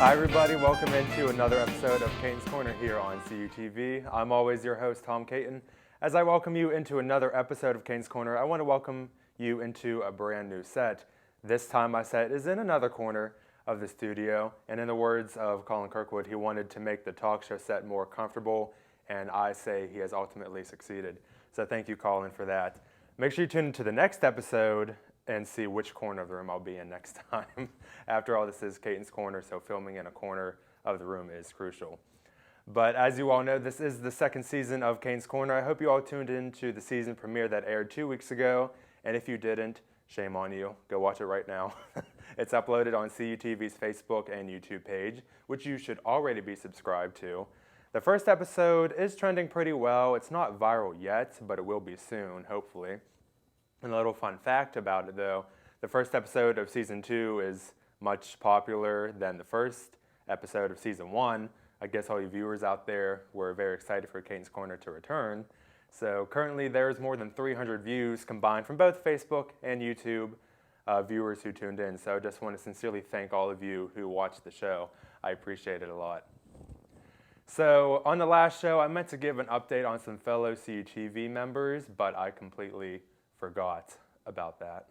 Hi everybody, welcome into another episode of Caton'S Corner here on CUTV. I'm always your host, Tom Caton. As I welcome you into another episode of Caton'S Corner, I want to welcome you into a brand new set. This time my set is in another corner of the studio, and in the words of Colin Kirkwood, he wanted to make the talk show set more comfortable, and I say he has ultimately succeeded. So thank you, Colin, for that. Make sure you tune into the next episode and see which corner of the room I'll be in next time. After all, this is Caton'S Corner, so filming in a corner of the room is crucial. But as you all know, this is the second season of Caton'S Corner. I hope you all tuned into the season premiere that aired 2 weeks ago, and if you didn't, shame on you. Go watch it right now. It's uploaded on CUTV's Facebook and YouTube page, which you should already be subscribed to. The first episode is trending pretty well. It's not viral yet, but it will be soon, hopefully. And a little fun fact about it, though, the first episode of Season 2 is much popular than the first episode of Season 1. I guess all you viewers out there were very excited for Caton'S Corner to return. So currently there's more than 300 views combined from both Facebook and YouTube viewers who tuned in. So I just want to sincerely thank all of you who watched the show. I appreciate it a lot. So on the last show, I meant to give an update on some fellow CUTV members, but I completely forgot about that.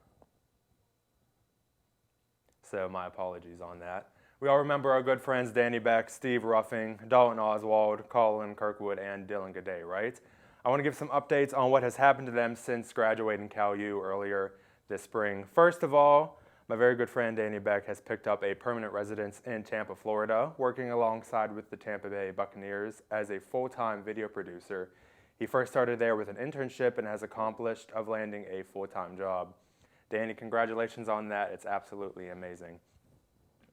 So my apologies on that. We all remember our good friends Danny Beck, Steve Ruffing, Dalton Oswald, Colin Kirkwood, and Dylan G'day, right? I want to give some updates on what has happened to them since graduating Cal U earlier this spring. First of all, my very good friend Danny Beck has picked up a permanent residence in Tampa, Florida, working alongside with the Tampa Bay Buccaneers as a full-time video producer. He first started there with an internship and has accomplished of landing a full-time job. Danny, congratulations on that. It's absolutely amazing.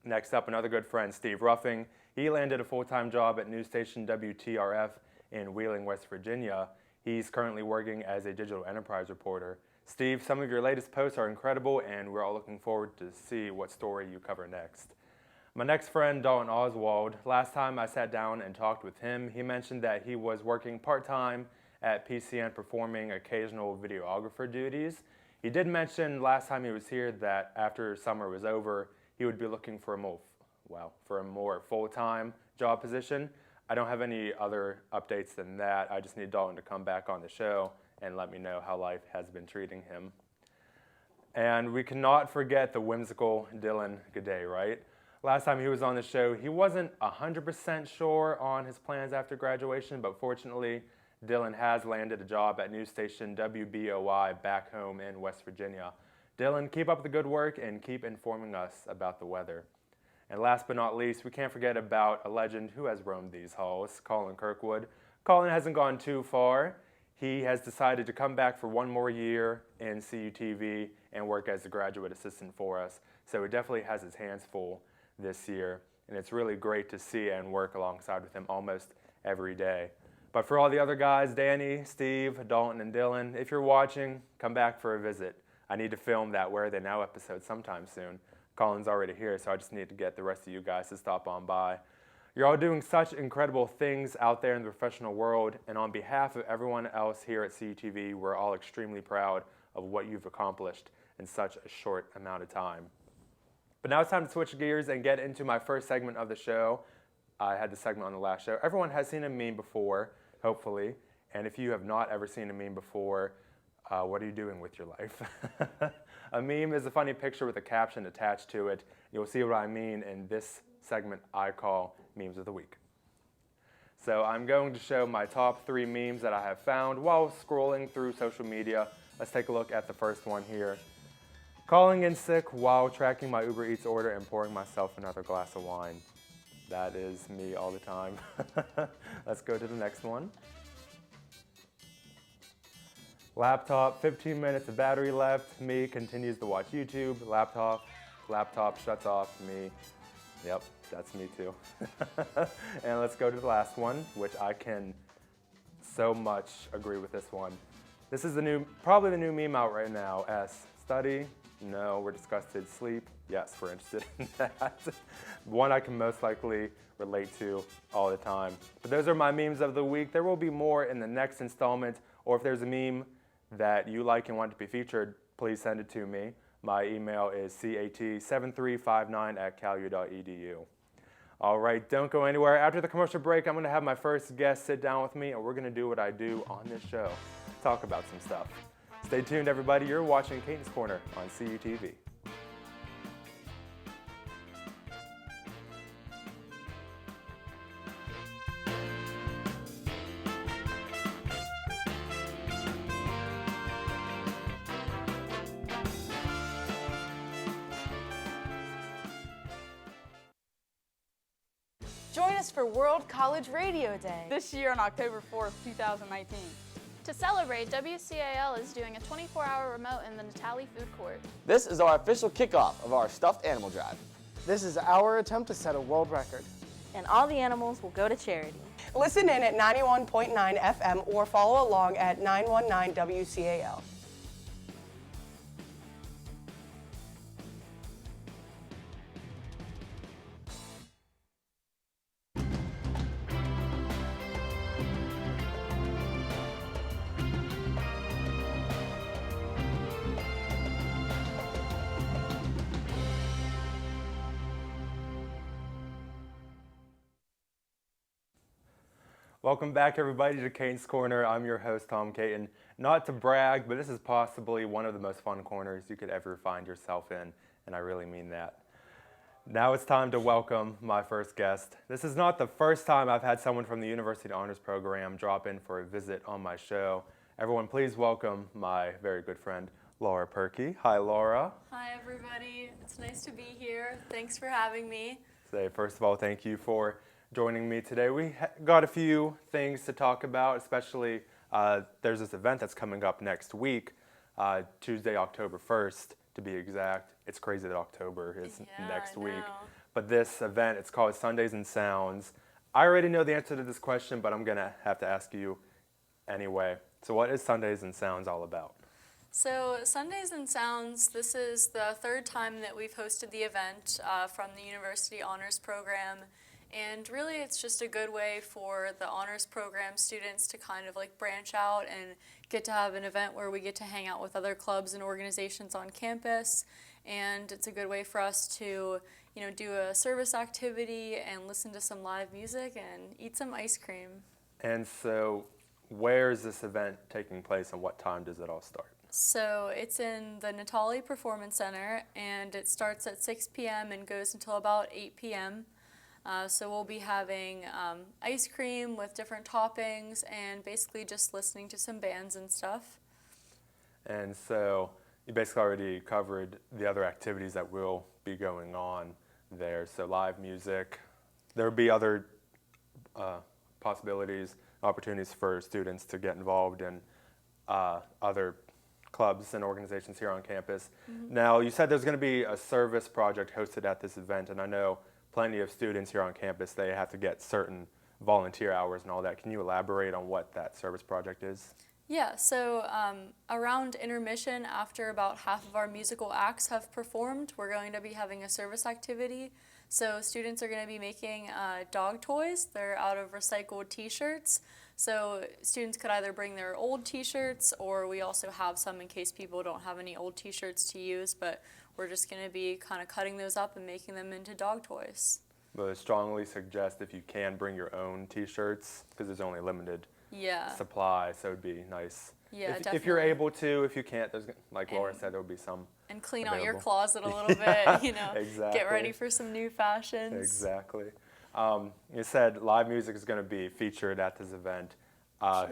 Next up, another good friend, Steve Ruffing. He landed a full-time job at news station WTRF in Wheeling, West Virginia. He's currently working as a digital enterprise reporter. Steve, some of your latest posts are incredible, and we're all looking forward to see what story you cover next. My next friend, Dalton Oswald, last time I sat down and talked with him, he mentioned that he was working part-time at PCN performing occasional videographer duties. He did mention last time he was here that after summer was over, he would be looking for a more full-time job position. I don't have any other updates than that. I just need Dalton to come back on the show and let me know how life has been treating him. And we cannot forget the whimsical Dylan G'day, right? Last time he was on the show, he wasn't 100% sure on his plans after graduation, but fortunately, Dylan has landed a job at news station WBOI back home in West Virginia. Dylan, keep up the good work and keep informing us about the weather. And last but not least, we can't forget about a legend who has roamed these halls, Colin Kirkwood. Colin hasn't gone too far. He has decided to come back for one more year in CUTV and work as a graduate assistant for us. So he definitely has his hands full this year, and it's really great to see and work alongside with him almost every day. But for all the other guys, Danny, Steve, Dalton, and Dylan, if you're watching, come back for a visit. I need to film that Where Are They Now episode sometime soon. Colin's already here, so I just need to get the rest of you guys to stop on by. You're all doing such incredible things out there in the professional world, and on behalf of everyone else here at CUTV, we're all extremely proud of what you've accomplished in such a short amount of time. But now it's time to switch gears and get into my first segment of the show. I had the segment on the last show. Everyone has seen a meme before, hopefully, and if you have not ever seen a meme before, what are you doing with your life? A meme is a funny picture with a caption attached to it. You'll see what I mean in this segment I call Memes of the Week. So I'm going to show my top 3 memes that I have found while scrolling through social media. Let's take a look at the first one here. Calling in sick while tracking my Uber Eats order and pouring myself another glass of wine. That is me all the time. Let's go to the next one. Laptop, 15 minutes of battery left. Me continues to watch YouTube. Laptop shuts off. Me. Yep, that's me too. And let's go to the last one, which I can so much agree with this one. This is probably the new meme out right now. Study? No, we're disgusted. Sleep? Yes, we're interested in that. One I can most likely relate to all the time. But those are my memes of the week. There will be more in the next installment, or if there's a meme that you like and want to be featured, please send it to me. My email is cat7359@calu.edu. All right, don't go anywhere. After the commercial break, I'm going to have my first guest sit down with me, and we're going to do what I do on this show, talk about some stuff. Stay tuned, everybody. You're watching Caton'S Corner on CUTV. Join us for World College Radio Day. This year on October 4th, 2019. To celebrate, WCAL is doing a 24-hour remote in the Natali Food Court. This is our official kickoff of our stuffed animal drive. This is our attempt to set a world record. And all the animals will go to charity. Listen in at 91.9 FM or follow along at 919 WCAL. Welcome back, everybody, to Caton'S Corner. I'm your host, Tom Caton. Not to brag, but this is possibly one of the most fun corners you could ever find yourself in, and I really mean that. Now it's time to welcome my first guest. This is not the first time I've had someone from the University Honors Program drop in for a visit on my show. Everyone, please welcome my very good friend, Laura Perkey. Hi, Laura. Hi, everybody. It's nice to be here. Thanks for having me. First of all, thank you for joining me today. We got a few things to talk about, especially there's this event that's coming up next week, Tuesday, October 1st, to be exact. It's crazy that October is next week. But this event, it's called Sundays and Sounds. I already know the answer to this question, but I'm going to have to ask you anyway. So what is Sundays and Sounds all about? So Sundays and Sounds, this is the third time that we've hosted the event from the University Honors Program. And really it's just a good way for the honors program students to kind of like branch out and get to have an event where we get to hang out with other clubs and organizations on campus. And it's a good way for us to, do a service activity and listen to some live music and eat some ice cream. And so where is this event taking place and what time does it all start? So it's in the Natali Performance Center, and it starts at 6 p.m. and goes until about 8 p.m. So we'll be having ice cream with different toppings and basically just listening to some bands and stuff. And so you basically already covered the other activities that will be going on there. So live music. There will be other possibilities, opportunities for students to get involved in other clubs and organizations here on campus. Mm-hmm. Now, you said there's going to be a service project hosted at this event, and I know plenty of students here on campus, they have to get certain volunteer hours and all that. Can you elaborate on what that service project is? Yeah, so around intermission, after about half of our musical acts have performed, we're going to be having a service activity. So students are going to be making dog toys. They're out of recycled t-shirts. So students could either bring their old t-shirts, or we also have some in case people don't have any old t-shirts to use, but we're just going to be kind of cutting those up and making them into dog toys. But I strongly suggest if you can bring your own t-shirts, because there's only limited supply, so it'd be nice. Yeah, if you're able to. If you can't, there's, like Laura said, there'll be some And clean available. out your closet a little bit, Exactly. Get ready for some new fashions. Exactly. You said live music is going to be featured at this event.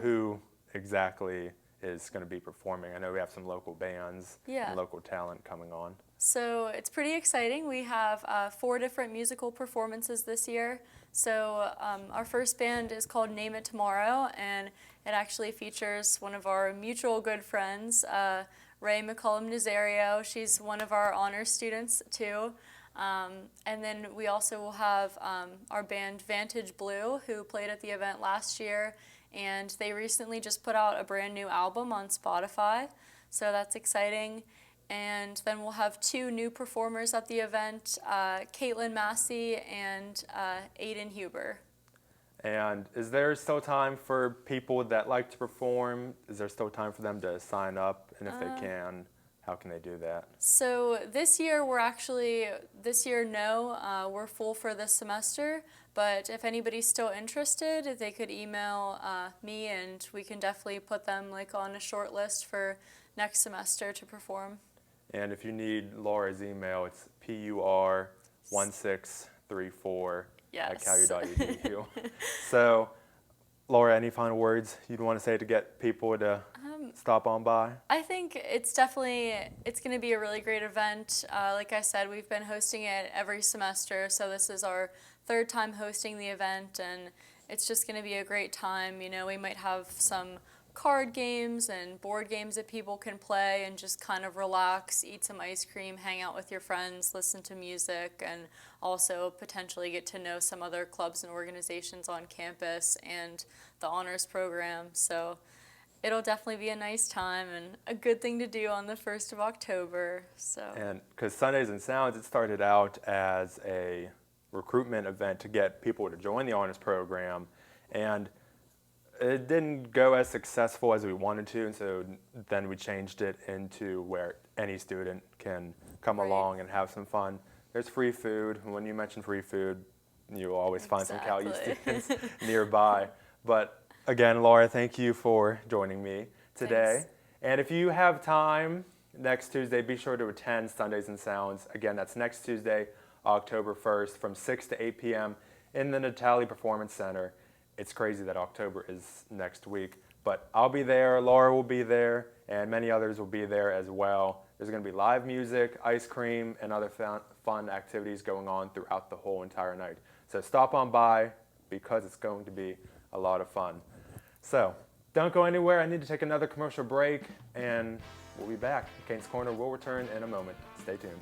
Who exactly is going to be performing? I know we have some local bands and local talent coming on. So it's pretty exciting. We have 4 different musical performances this year. So our first band is called Name It Tomorrow, and it actually features one of our mutual good friends, Ray McCullum Nazario. She's one of our honors students too. And then we also will have our band Vantage Blue, who played at the event last year, and they recently just put out a brand new album on Spotify, so that's exciting. And then we'll have 2 new performers at the event, Caitlin Massey and Aiden Huber. And is there still time for people that like to perform? Is there still time for them to sign up? And if they can, how can they do that? So this year we're full for this semester, but if anybody's still interested, they could email me and we can definitely put them like on a short list for next semester to perform. And if you need Laura's email, it's pur1634 Yes. at calu.edu. So, Laura, any final words you'd want to say to get people to stop on by? I think it's going to be a really great event. Like I said, we've been hosting it every semester, so this is our third time hosting the event, and it's just going to be a great time. You know, we might have some card games and board games that people can play and just kind of relax, eat some ice cream, hang out with your friends, listen to music, and also potentially get to know some other clubs and organizations on campus and the honors program. So it'll definitely be a nice time and a good thing to do on the 1st of October. And because Sundays and Sounds, it started out as a recruitment event to get people to join the honors program, and it didn't go as successful as we wanted to, and so then we changed it into where any student can come along and have some fun. There's free food. When you mention free food, you'll always find some Cal U students nearby. But again, Laura, thank you for joining me today. Thanks. And if you have time next Tuesday, be sure to attend Sundays and Sounds. Again, that's next Tuesday, October 1st from 6 to 8 p.m. in the Natali Performance Center. It's crazy that October is next week, but I'll be there, Laura will be there, and many others will be there as well. There's going to be live music, ice cream, and other fun activities going on throughout the whole entire night. So stop on by because it's going to be a lot of fun. So don't go anywhere. I need to take another commercial break, and we'll be back. Caton'S Corner will return in a moment. Stay tuned.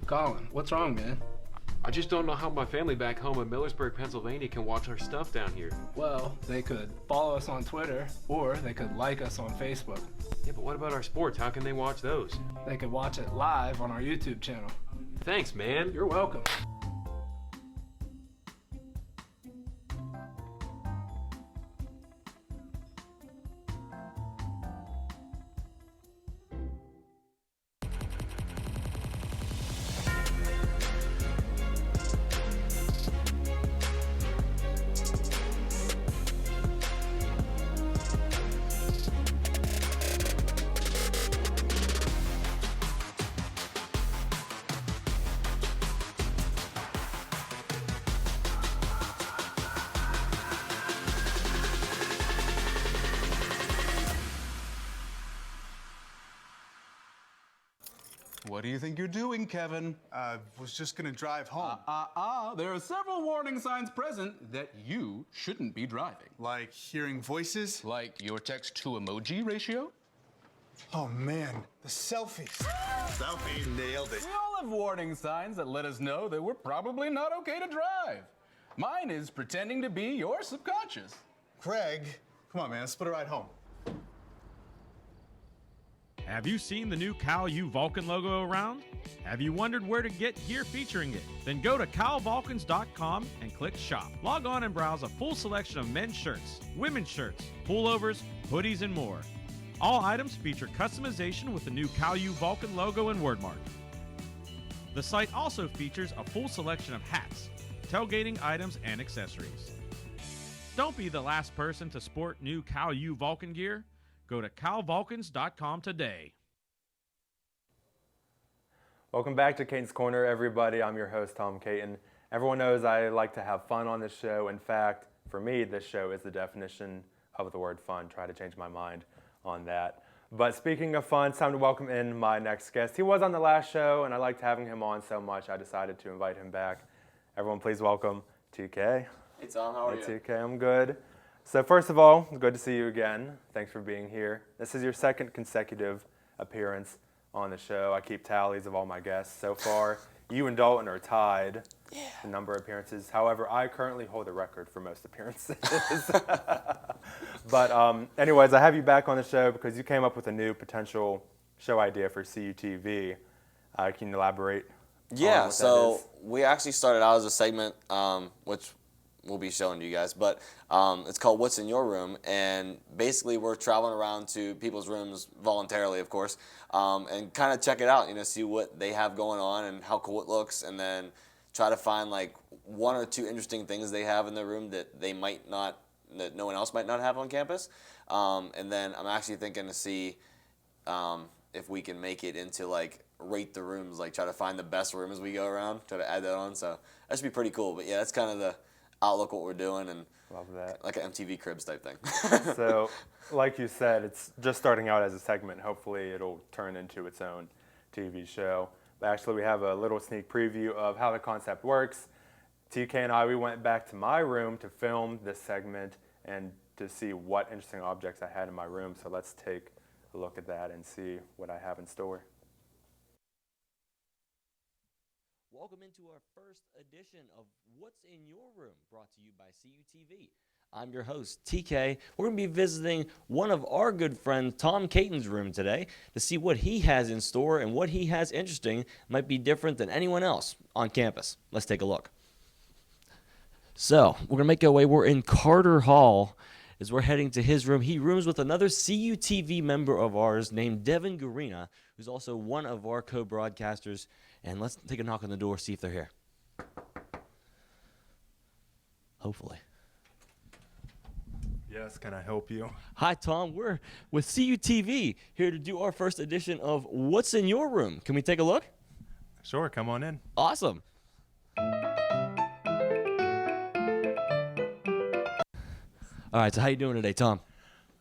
Colin, what's wrong, man? I just don't know how my family back home in Millersburg, Pennsylvania can watch our stuff down here. Well, they could follow us on Twitter, or they could like us on Facebook. Yeah, but what about our sports? How can they watch those? They could watch it live on our YouTube channel. Thanks, man. You're welcome. What do you think you're doing, Kevin? Was just gonna drive home. There are several warning signs present that you shouldn't be driving. Like hearing voices? Like your text-to-emoji ratio? Oh man, the selfies. Selfie, nailed it. We all have warning signs that let us know that we're probably not okay to drive. Mine is pretending to be your subconscious. Craig, come on man, let's put a ride home. Have you seen the new Cal U Vulcan logo around? Have you wondered where to get gear featuring it? Then go to calvulcans.com and click shop. Log on and browse a full selection of men's shirts, women's shirts, pullovers, hoodies, and more. All items feature customization with the new Cal U Vulcan logo and wordmark. The site also features a full selection of hats, tailgating items, and accessories. Don't be the last person to sport new Cal U Vulcan gear. Go to calvulcans.com today. Welcome back to Caton'S Corner, everybody. I'm your host, Tom Caton. Everyone knows I like to have fun on this show. In fact, for me, this show is the definition of the word fun. Try to change my mind on that. But speaking of fun, it's time to welcome in my next guest. He was on the last show, and I liked having him on so much, I decided to invite him back. Everyone, please welcome TK. Hey, Tom. How are you? Hey, TK. I'm good. So first of all, good to see you again. Thanks for being here. This is your second consecutive appearance on the show. I keep tallies of all my guests so far. You and Dalton are tied in number of appearances. However, I currently hold the record for most appearances. But anyways, I have you back on the show because you came up with a new potential show idea for CUTV. Can you elaborate? Yeah, so we actually started out as a segment, which we'll be showing you guys, but it's called What's in Your Room, and basically we're traveling around to people's rooms voluntarily, of course, and kind of check it out, see what they have going on and how cool it looks, and then try to find like one or two interesting things they have in their room that they might not, that no one else might not have on campus, and then I'm actually thinking to see if we can make it into like rate the rooms, like try to find the best room as we go around, try to add that on, so that should be pretty cool. But yeah, that's kind of the outlook what we're doing, and love that, like an MTV Cribs type thing. So like you said, it's just starting out as a segment. Hopefully it'll turn into its own TV show. But actually we have a little sneak preview of how the concept works. TK and I, we went back to my room to film this segment and to see what interesting objects I had in my room. So let's take a look at that and see what I have in store. Welcome into our first edition of What's in Your Room, brought to you by CUTV. I'm your host, TK. We're going to be visiting one of our good friends, Tom Caton's room today, to see what he has in store and what he has interesting might be different than anyone else on campus. Let's take a look. So, we're going to make our way. We're in Carter Hall as we're heading to his room. He rooms with another CUTV member of ours named Devin Garina, who's also one of our co-broadcasters. And let's take a knock on the door, see if they're here. Hopefully. Yes, can I help you? Hi, Tom. We're with CUTV here to do our first edition of What's in Your Room. Can we take a look? Sure, come on in. Awesome. All right, so how you doing today, Tom?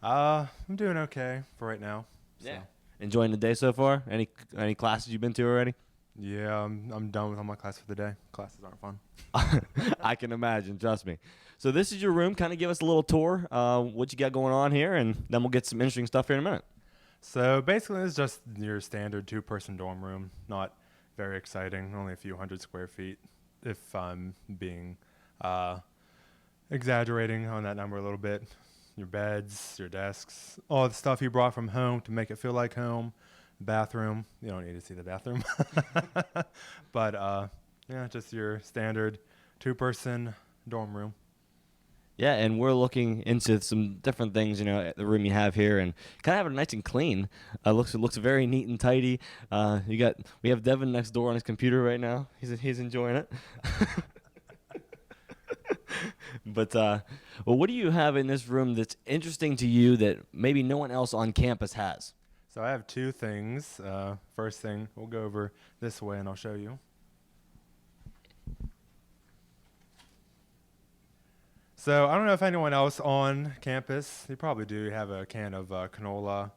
I'm doing okay for right now. So. Yeah. Enjoying the day so far? Any classes you've been to already? Yeah, I'm done with all my classes for the day. Classes aren't fun. I can imagine, trust me. So this is your room. Kind of give us a little tour, what you got going on here, and then we'll get some interesting stuff here in a minute. So basically it's just your standard two-person dorm room. Not very exciting, only a few hundred square feet, if I'm being exaggerating on that number a little bit. Your beds, your desks, all the stuff you brought from home to make it feel like home. Bathroom, you don't need to see the bathroom. But yeah, just your standard two-person dorm room. Yeah, and we're looking into some different things, at the room you have here, and kind of have it nice and clean. Looks very neat and tidy. We have Devin next door on his computer right now. He's enjoying it. But well, what do you have in this room that's interesting to you that maybe no one else on campus has? So I have two things. First thing, we'll go over this way and I'll show you. So I don't know if anyone else on campus, you probably do have a can of canola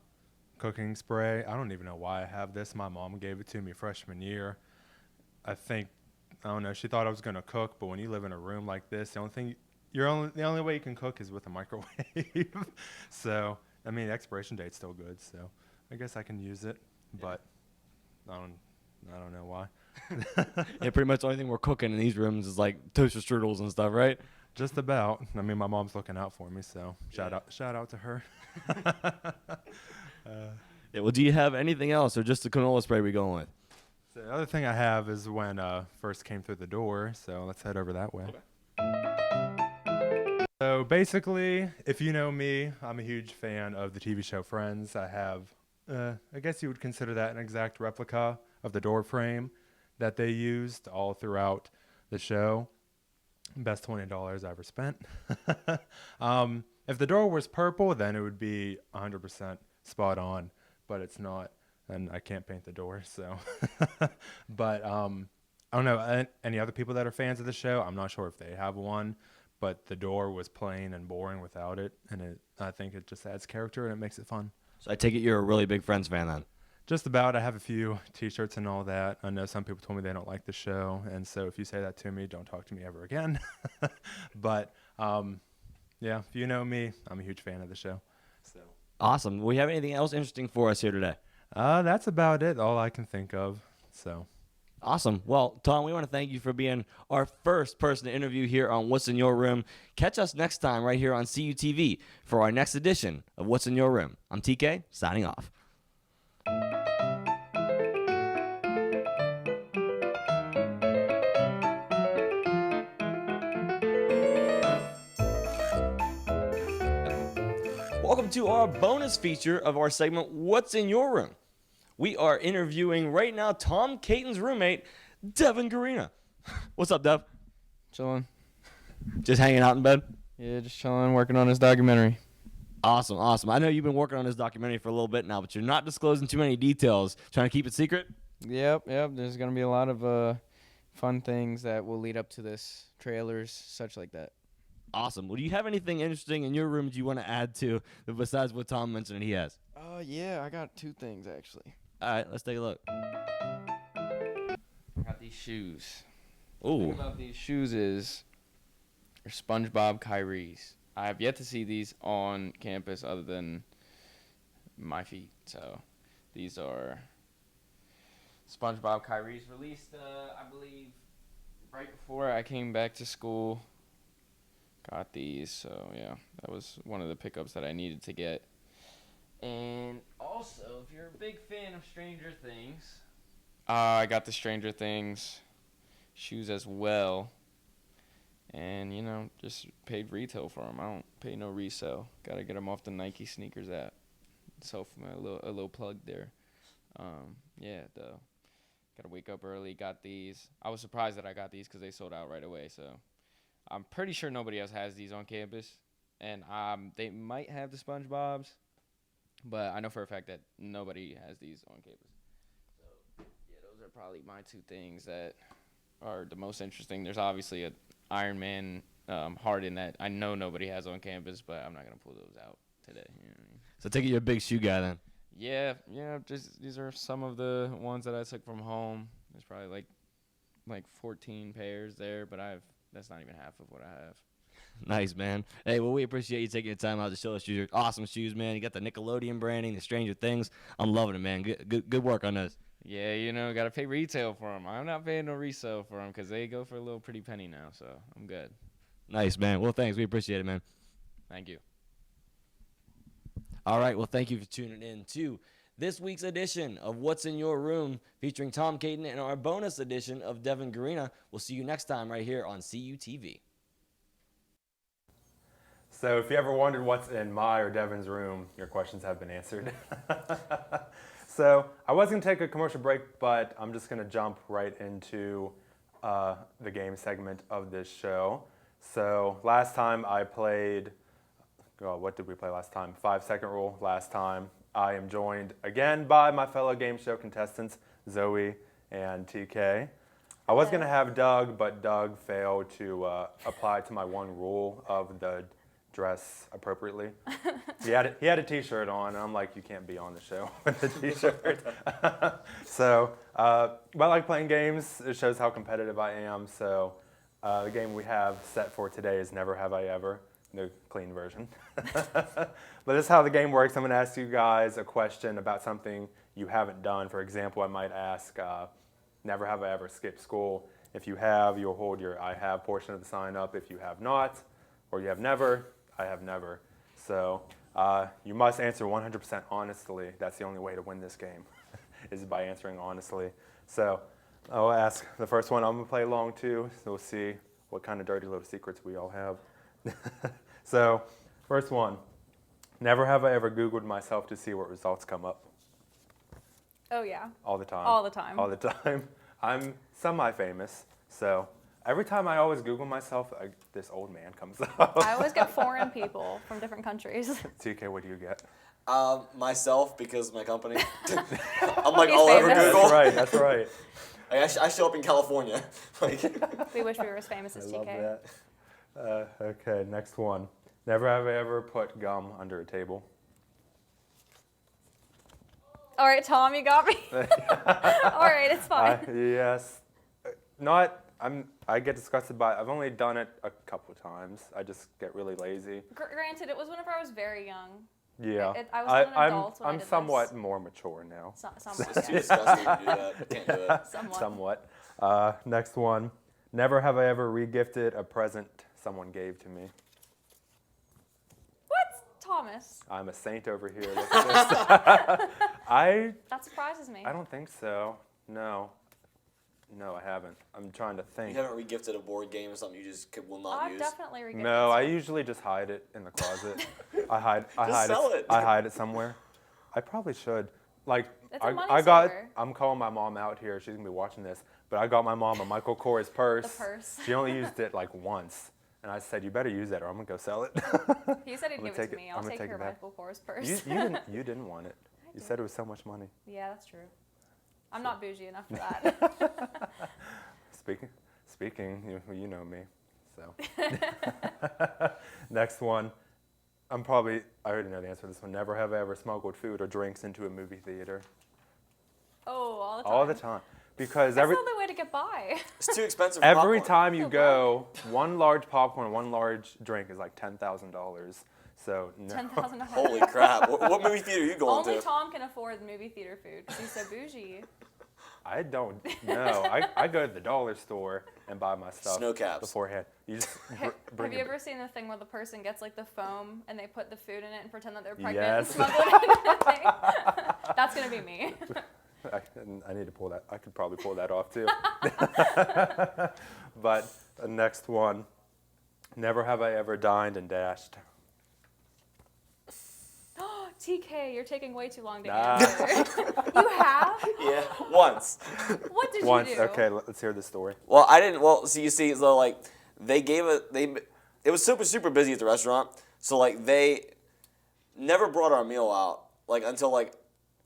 cooking spray. I don't even know why I have this. My mom gave it to me freshman year. I don't know, she thought I was going to cook, but when you live in a room like this, the only way you can cook is with a microwave. So, I mean, the expiration date's still good, so I guess I can use it, but I don't know why. Yeah, pretty much the only thing we're cooking in these rooms is like toaster strudels and stuff, right? Just about. I mean, my mom's looking out for me, so shout out to her. Yeah. Well, do you have anything else, or just the canola spray we going with? So the other thing I have is when first came through the door. So let's head over that way. Okay. So basically, if you know me, I'm a huge fan of the TV show Friends. I have, I guess you would consider that an exact replica of the door frame that they used all throughout the show. Best $20 I ever spent. If the door was purple, then it would be 100% spot on, but it's not, and I can't paint the door, so. But I don't know, any other people that are fans of the show, I'm not sure if they have one, but the door was plain and boring without it, and I think it just adds character and it makes it fun. So I take it you're a really big Friends fan then? Just about. I have a few t-shirts and all that. I know some people told me they don't like the show, and so if you say that to me, don't talk to me ever again. But yeah, if you know me, I'm a huge fan of the show. So awesome. Do we have anything else interesting for us here today? That's about it. All I can think of. So Awesome. Well, Tom, we want to thank you for being our first person to interview here on What's in Your Room. Catch us next time right here on CUTV for our next edition of What's in Your Room. I'm TK, signing off. Welcome to our bonus feature of our segment, What's in Your Room? We are interviewing right now Tom Caton's roommate, Devin Garina. What's up, Dev? Chilling. Just hanging out in bed? Yeah, just chilling, working on his documentary. Awesome, awesome. I know you've been working on this documentary for a little bit now, but you're not disclosing too many details. Trying to keep it secret? Yep. There's going to be a lot of fun things that will lead up to this. Trailers, such like that. Awesome. Well, do you have anything interesting in your room that you want to add to besides what Tom mentioned that he has? Yeah, I got 2 things, actually. All right, let's take a look. I got these shoes. Ooh. The thing about these shoes is they're SpongeBob Kyrie's. I have yet to see these on campus other than my feet. So these are SpongeBob Kyrie's, released, I believe, right before I came back to school. Got these, so yeah, that was one of the pickups that I needed to get. And also, if you're a big fan of Stranger Things, I got the Stranger Things shoes as well. And, just paid retail for them. I don't pay no resale. Got to get them off the Nike Sneakers app. So, for a little plug there. Got to wake up early, got these. I was surprised that I got these because they sold out right away. So, I'm pretty sure nobody else has these on campus. And they might have the SpongeBob's. But I know for a fact that nobody has these on campus. So, yeah, those are probably my 2 things that are the most interesting. There's obviously a Iron Man Harden that I know nobody has on campus, but I'm not going to pull those out today. You know what I mean? So take it you're a big shoe guy then. Yeah, just these are some of the ones that I took from home. There's probably like 14 pairs there, but that's not even half of what I have. Nice, man. Hey, well, we appreciate you taking your time out to show us your awesome shoes, man. You got the Nickelodeon branding, the Stranger Things. I'm loving it, man. Good work on this. Yeah, got to pay retail for them. I'm not paying no resale for them because they go for a little pretty penny now, so I'm good. Nice, man. Well, thanks. We appreciate it, man. Thank you. All right, well, thank you for tuning in to this week's edition of What's in Your Room featuring Tom Caton and our bonus edition of Devin Garina. We'll see you next time right here on CUTV. So if you ever wondered what's in my or Devin's room, your questions have been answered. So I was going to take a commercial break, but I'm just going to jump right into the game segment of this show. So last time I played, what did we play last time? 5-second rule last time. I am joined again by my fellow game show contestants, Zoe and TK. I was going to have Doug, but Doug failed to apply to my one rule of the dress appropriately. He had a t-shirt on, and I'm like, you can't be on the show with the t-shirt. So, but I like playing games. It shows how competitive I am. So, the game we have set for today is Never Have I Ever, the clean version. But this is how the game works. I'm going to ask you guys a question about something you haven't done. For example, I might ask, never have I ever skipped school. If you have, you'll hold your I have portion of the sign up. If you have not, or you have never, I have never. So you must answer 100% honestly. That's the only way to win this game, is by answering honestly. So I'll ask the first one I'm going to play along to, so we'll see what kind of dirty little secrets we all have. So first one, never have I ever Googled myself to see what results come up. Oh, yeah. All the time. All the time. All the time. I'm semi-famous, so every time I always Google myself, this old man comes up. I always get foreign people from different countries. TK, what do you get? Myself, because of my company. I'm like all over Google. That's right. I show up in California. We wish we were as famous as TK. Love that. Okay, next one. Never have I ever put gum under a table. All right, Tom, you got me. All right, it's fine. Yes. I get disgusted by it. I've only done it a couple times. I just get really lazy. Granted, it was whenever I was very young. Yeah. I was still an I'm adult when I did somewhat this. more mature now. Somewhat, It's too yeah. disgusting to do that. Can't do it. Somewhat. Next one. Never have I ever regifted a present someone gave to me. What? Thomas? I'm a saint over here. Look at this. That surprises me. I don't think so. No. No, I haven't. I'm trying to think. You haven't regifted a board game or something you just will not I've use? definitely regifted. No, I usually just hide it in the closet. I hide sell it. I hide it somewhere. I probably should. Like It's a money I'm saver. calling my mom out here. She's gonna be watching this. But I got my mom a Michael Kors purse. The purse. She only used it like once. And I said, you better use that or I'm gonna go sell it. He said he'd I'm give gonna it to me. I'll take it your back. Michael Kors purse. You didn't want it. You said it was so much money. Yeah, that's true. I'm not bougie enough for that. Speaking, you know me, so. Next one. I already know the answer to this one. Never have I ever smuggled food or drinks into a movie theater. Oh, all the time. All the time. Because That's not the way to get by. It's too expensive for every popcorn. time you go, one large popcorn, one large drink is like $10,000. So no. $10,000. Holy crap. What movie theater are you going Only to? Tom can afford movie theater food because he's so bougie. I don't know. I go to the dollar store and buy my stuff Snow caps. beforehand. You just bring Have you it. ever seen the thing where the person gets like the foam and they put the food in it and pretend that they're pregnant Yes. and smuggle it into the thing? That's going to be me. I need to pull that. I could probably pull that off too. But the next one. Never have I ever dined and dashed. TK, you're taking way too long to Nah. answer. You have? Yeah, once. What did Once. you do? Okay, let's hear the story. Well, I didn't. Well, so you see, so like they gave it. It was super busy at the restaurant. So like they never brought our meal out like until like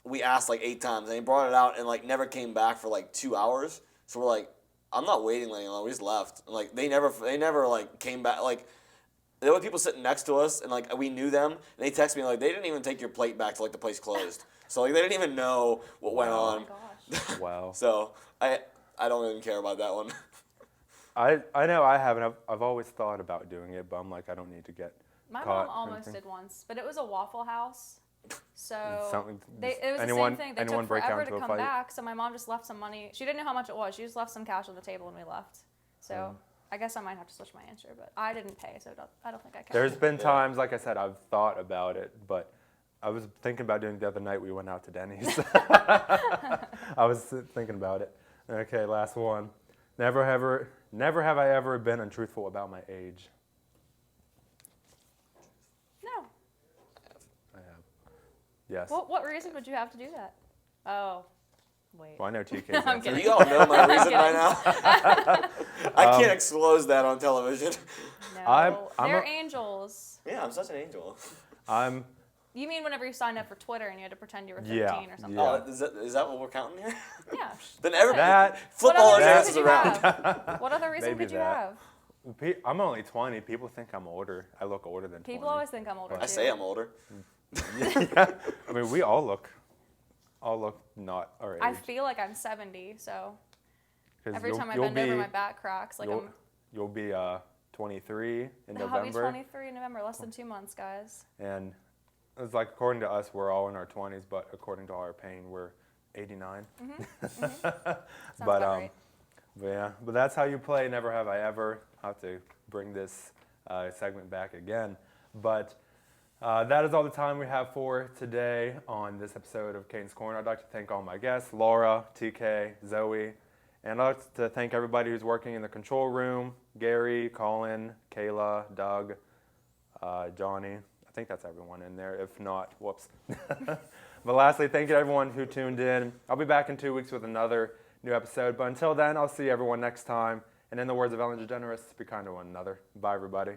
we asked like 8 times, and they brought it out and like never came back for like 2 hours. So we're like, I'm not waiting any longer. We just left. And, like they never like came back. Like there were people sitting next to us, and like we knew them. And they texted me like they didn't even take your plate back till like the place closed. So like they didn't even know what went on. Gosh. Wow. So I don't even care about that one. I know I haven't. I've always thought about doing it, but I'm like, I don't need to get My caught mom or almost anything. did once, but it was a Waffle House. So Something- it was anyone- the same thing. They anyone took break out forever into to a come fight? back, so my mom just left some money. She didn't know how much it was. She just left some cash on the table when we left. So I guess I might have to switch my answer, but I didn't pay, so I don't think I can. There's been times, like I said, I've thought about it, but I was thinking about doing it the other night. We went out to Denny's. I was thinking about it. Okay, last one. Never have I ever been untruthful about my age. No. I have. Yes. What reason would you have to do that? Oh, wait. Well, I know TK's I'm answer. kidding. You all know my reason by kidding. now. I can't disclose that on television. No, I'm they're a- angels. Yeah, I'm such an angel. I'm. You mean whenever you signed up for Twitter and you had to pretend you were 13 Yeah, or something? yeah. Oh, is that what we're counting here? Yeah. Then everybody That- flip What all other our reason answers could you around. have? What other reason Maybe could you that. have? I'm only 20. People think I'm older. I look older than 20. People always think I'm older I too. say I'm older. Yeah. I mean, we all look not our age. I feel like I'm 70, so 'Cause every time I you'll bend over, be- my back cracks. Like You'll be 23 in I'll be November. 23 in November, less than 2 months, guys. And it's like, according to us, we're all in our 20s, but according to our pain, we're 89. Sounds But about right. but yeah, but that's how you play Never Have I Ever. I'll have to bring this segment back again. But that is all the time we have for today on this episode of Caton'S Corner. I'd like to thank all my guests, Laura, TK, Zoe, and I'd like to thank everybody who's working in the control room, Gary, Colin, Kayla, Doug, Johnny. I think that's everyone in there. If not, whoops. But lastly, thank you to everyone who tuned in. I'll be back in 2 weeks with another new episode. But until then, I'll see everyone next time. And in the words of Ellen DeGeneres, be kind to one another. Bye, everybody.